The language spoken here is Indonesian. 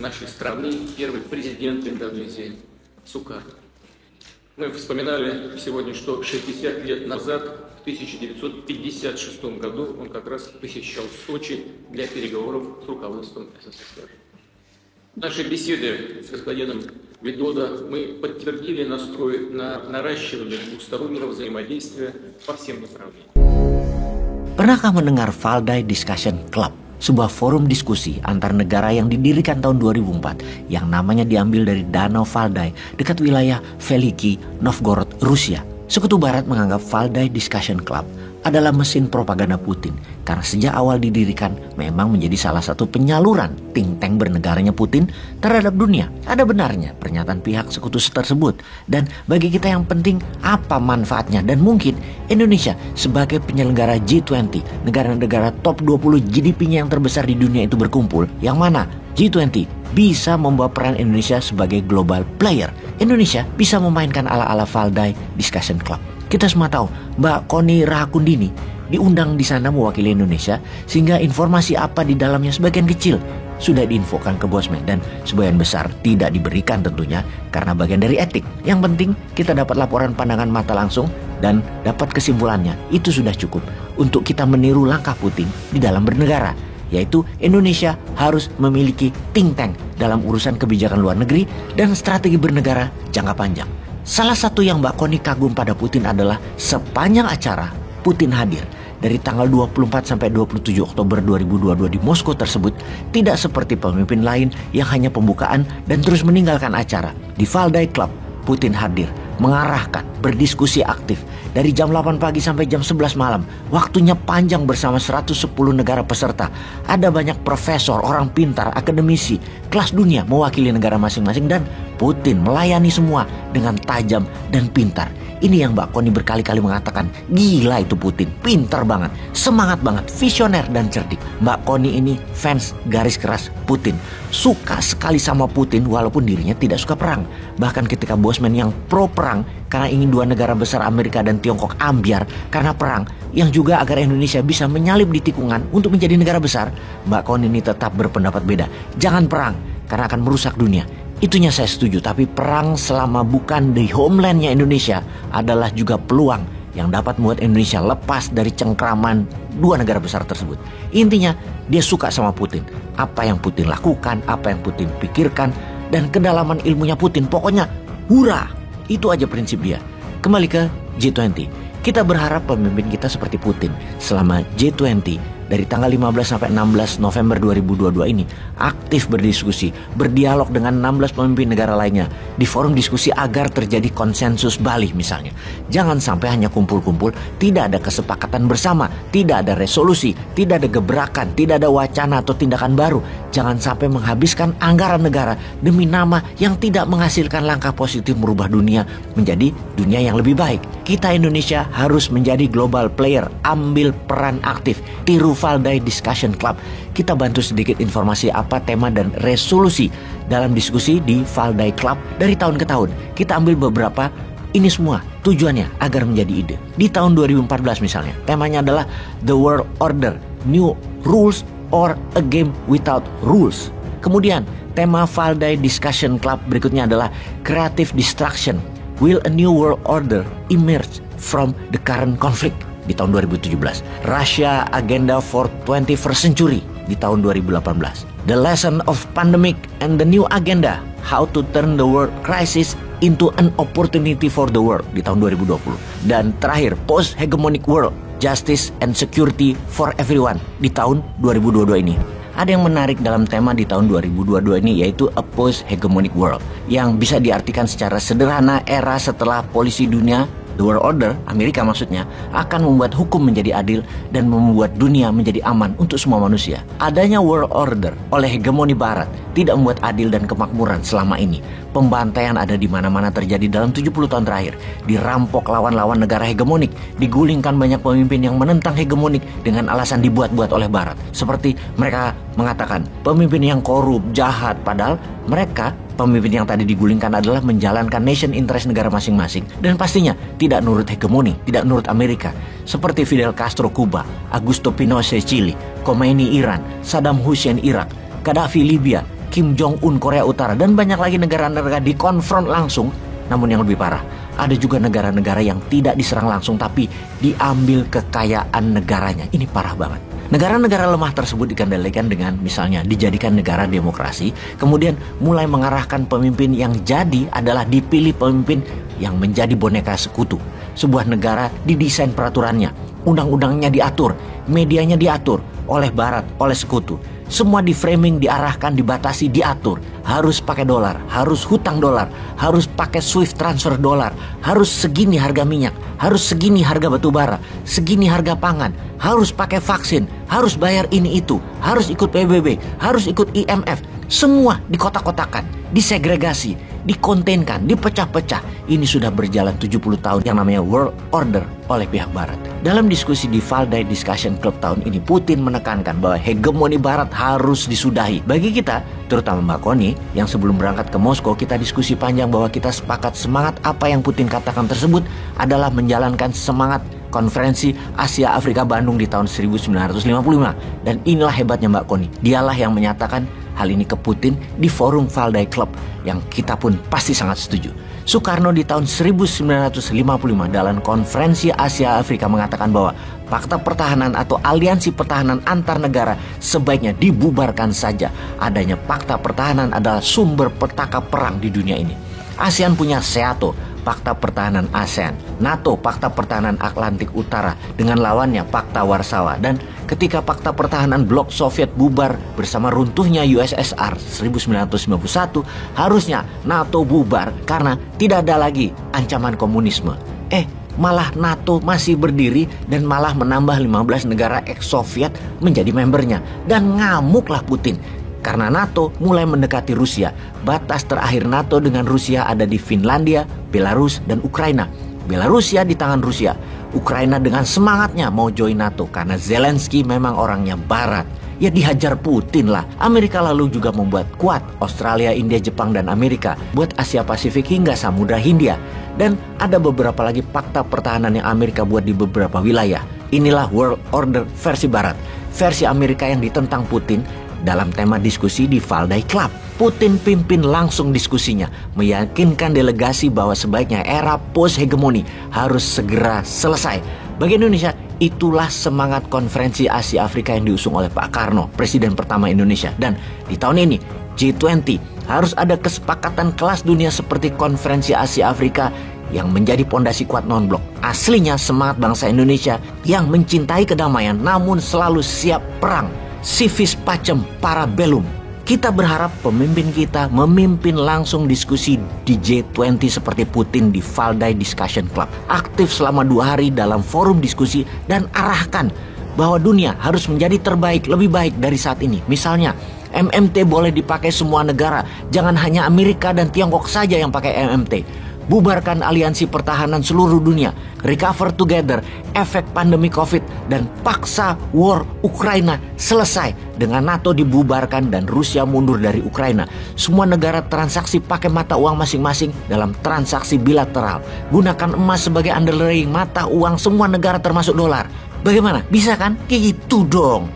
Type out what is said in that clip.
нашей страны, первый президент Индонезии Сукарно. Мы вспоминали сегодня, что 60 лет назад, в 1956 году, он как раз посещал Сочи для переговоров с руководством СССР. В нашей беседе с господином Видодо мы подтвердили настрой на наращивание двустороннего взаимодействия по всем направлениям. Pernahkah mendengar Valdai Discussion Club? Sebuah forum diskusi antar negara yang didirikan tahun 2004 yang namanya diambil dari Danau Valdai dekat wilayah Veliki, Novgorod, Rusia. Sekutu Barat menganggap Valdai Discussion Club adalah mesin propaganda Putin karena sejak awal didirikan memang menjadi salah satu penyaluran think tank bernegaranya Putin terhadap dunia. Ada benarnya pernyataan pihak sekutu tersebut, dan bagi kita yang penting apa manfaatnya, dan mungkin Indonesia sebagai penyelenggara G20, negara-negara top 20 GDP-nya yang terbesar di dunia itu berkumpul, yang mana G20 bisa membawa peran Indonesia sebagai global player. Indonesia bisa memainkan ala-ala Valdai Discussion Club. Kita semua tahu Mbak Koni Rahakundini diundang di sana mewakili Indonesia, sehingga informasi apa di dalamnya sebagian kecil sudah diinfokan ke Bosman dan sebagian besar tidak diberikan tentunya karena bagian dari etik. Yang penting kita dapat laporan pandangan mata langsung dan dapat kesimpulannya. Itu sudah cukup untuk kita meniru langkah Putin di dalam bernegara, yaitu Indonesia harus memiliki think tank dalam urusan kebijakan luar negeri dan strategi bernegara jangka panjang. Salah satu yang Mbak Koni kagum pada Putin adalah sepanjang acara Putin hadir dari tanggal 24 sampai 27 Oktober 2022 di Moskow tersebut tidak seperti pemimpin lain yang hanya pembukaan dan terus meninggalkan acara. Di Valdai Club, Putin hadir, mengarahkan, berdiskusi aktif dari jam 8 pagi sampai jam 11 malam. Waktunya panjang bersama 110 negara peserta. Ada banyak profesor, orang pintar, akademisi, kelas dunia mewakili negara masing-masing, dan Putin melayani semua dengan tajam dan pintar. Ini yang Mbak Koni berkali-kali mengatakan, gila itu Putin, pintar banget, semangat banget, visioner dan cerdik. Mbak Koni ini fans garis keras Putin, suka sekali sama Putin walaupun dirinya tidak suka perang. Bahkan ketika Bosman yang pro perang karena ingin dua negara besar Amerika dan Tiongkok ambyar karena perang, yang juga agar Indonesia bisa menyalip di tikungan untuk menjadi negara besar, Mbak Koni ini tetap berpendapat beda. Jangan perang karena akan merusak dunia. Itunya saya setuju, tapi perang selama bukan di homelandnya Indonesia adalah juga peluang yang dapat membuat Indonesia lepas dari cengkraman dua negara besar tersebut. Intinya dia suka sama Putin. Apa yang Putin lakukan, apa yang Putin pikirkan, dan kedalaman ilmunya Putin, pokoknya hurra. Itu aja prinsip dia. Kembali ke G20. Kita berharap pemimpin kita seperti Putin selama G20 dari tanggal 15 sampai 16 November 2022 ini aktif berdiskusi, berdialog dengan 16 pemimpin negara lainnya di forum diskusi agar terjadi konsensus Bali misalnya. Jangan sampai hanya kumpul-kumpul, tidak ada kesepakatan bersama, tidak ada resolusi, tidak ada gebrakan, tidak ada wacana atau tindakan baru. Jangan sampai menghabiskan anggaran negara demi nama yang tidak menghasilkan langkah positif merubah dunia menjadi dunia yang lebih baik. Kita Indonesia harus menjadi global player, ambil peran aktif, tiru Valdai Discussion Club. Kita bantu sedikit informasi apa tema dan resolusi dalam diskusi di Valdai Club dari tahun ke tahun. Kita ambil beberapa, ini semua tujuannya agar menjadi ide. Di tahun 2014 misalnya, temanya adalah The World Order, New Rules or a Game Without Rules. Kemudian tema Valdai Discussion Club berikutnya adalah Creative Destruction, Will a New World Order Emerge from the Current Conflict? Di tahun 2017. Russia Agenda for 21st Century di tahun 2018. The Lesson of Pandemic and the New Agenda, How to Turn the World Crisis into an Opportunity for the World di tahun 2020. Dan terakhir, Post Hegemonic World, Justice and Security for Everyone di tahun 2022 ini. Ada yang menarik dalam tema di tahun 2022 ini, yaitu A Post Hegemonic World, yang bisa diartikan secara sederhana era setelah polisi dunia, The World Order, Amerika maksudnya, akan membuat hukum menjadi adil dan membuat dunia menjadi aman untuk semua manusia. Adanya World Order oleh hegemoni Barat tidak membuat adil dan kemakmuran selama ini. Pembantaian ada di mana-mana terjadi dalam 70 tahun terakhir. Dirampok lawan-lawan negara hegemonik, digulingkan banyak pemimpin yang menentang hegemonik dengan alasan dibuat-buat oleh Barat. Seperti mereka mengatakan pemimpin yang korup, jahat, padahal mereka pemimpin yang tadi digulingkan adalah menjalankan nation interest negara masing-masing dan pastinya tidak nurut hegemoni, tidak nurut Amerika. Seperti Fidel Castro Kuba, Augusto Pinochet Chili, Khomeini Iran, Saddam Hussein Irak, Gaddafi Libya, Kim Jong-un Korea Utara, dan banyak lagi negara-negara dikonfront langsung. Namun yang lebih parah, ada juga negara-negara yang tidak diserang langsung tapi diambil kekayaan negaranya. Ini parah banget. Negara-negara lemah tersebut dikendalikan dengan misalnya dijadikan negara demokrasi, kemudian mulai mengarahkan pemimpin yang jadi adalah dipilih pemimpin yang menjadi boneka sekutu. Sebuah negara didesain peraturannya, undang-undangnya diatur, medianya diatur oleh barat, oleh sekutu. Semua di framing, diarahkan, dibatasi, diatur. Harus pakai dolar, harus hutang dolar, harus pakai swift transfer dolar, harus segini harga minyak, harus segini harga batu bara, segini harga pangan, harus pakai vaksin, harus bayar ini itu, harus ikut PBB, harus ikut IMF. Semua dikotak-kotakan, disegregasi, dikontenkan, dipecah-pecah. Ini sudah berjalan 70 tahun yang namanya World Order oleh pihak barat. Dalam diskusi di Valdai Discussion Club tahun ini, Putin menekankan bahwa hegemoni barat harus disudahi. Bagi kita, terutama Mbak Koni, yang sebelum berangkat ke Moskow kita diskusi panjang bahwa kita sepakat semangat apa yang Putin katakan tersebut adalah menjalankan semangat Konferensi Asia Afrika Bandung di tahun 1955. Dan inilah hebatnya Mbak Koni. Dialah yang menyatakan hal ini ke Putin di forum Valdai Club yang kita pun pasti sangat setuju. Soekarno di tahun 1955 dalam Konferensi Asia Afrika mengatakan bahwa fakta pertahanan atau aliansi pertahanan antar negara sebaiknya dibubarkan saja. Adanya fakta pertahanan adalah sumber petaka perang di dunia ini. ASEAN punya SEATO, Fakta Pertahanan ASEAN, NATO, Fakta Pertahanan Atlantik Utara, dengan lawannya Fakta Warsawa. Dan ketika Fakta Pertahanan Blok Soviet bubar bersama runtuhnya USSR 1991, harusnya NATO bubar karena tidak ada lagi ancaman komunisme. Malah NATO masih berdiri dan malah menambah 15 negara ex-Soviet menjadi membernya. Dan ngamuklah Putin. Karena NATO mulai mendekati Rusia. Batas terakhir NATO dengan Rusia ada di Finlandia, Belarus, dan Ukraina. Belarusia di tangan Rusia. Ukraina dengan semangatnya mau join NATO karena Zelensky memang orangnya barat. Ya dihajar Putin lah. Amerika lalu juga membuat kuat Australia, India, Jepang, dan Amerika. Buat Asia Pasifik hingga Samudra Hindia. Dan ada beberapa lagi fakta pertahanan yang Amerika buat di beberapa wilayah. Inilah World Order versi barat. Versi Amerika yang ditentang Putin dalam tema diskusi di Valdai Club. Putin pimpin langsung diskusinya, meyakinkan delegasi bahwa sebaiknya era post-hegemoni harus segera selesai. Bagi Indonesia, itulah semangat Konferensi Asia Afrika yang diusung oleh Pak Karno, Presiden pertama Indonesia. Dan di tahun ini, G20 harus ada kesepakatan kelas dunia seperti Konferensi Asia Afrika yang menjadi pondasi kuat non-blok. Aslinya semangat bangsa Indonesia yang mencintai kedamaian namun selalu siap perang. Civis pacem para bellum. Kita berharap pemimpin kita memimpin langsung diskusi di G20 seperti Putin di Valdai Discussion Club. Aktif selama 2 hari dalam forum diskusi dan arahkan bahwa dunia harus menjadi terbaik, lebih baik dari saat ini. Misalnya, MMT boleh dipakai semua negara, jangan hanya Amerika dan Tiongkok saja yang pakai MMT. Bubarkan aliansi pertahanan seluruh dunia, recover together, efek pandemi COVID, dan paksa war Ukraina selesai dengan NATO dibubarkan dan Rusia mundur dari Ukraina. Semua negara transaksi pakai mata uang masing-masing dalam transaksi bilateral. Gunakan emas sebagai underlying mata uang semua negara termasuk dolar. Bagaimana? Bisa kan? Kayak gitu dong.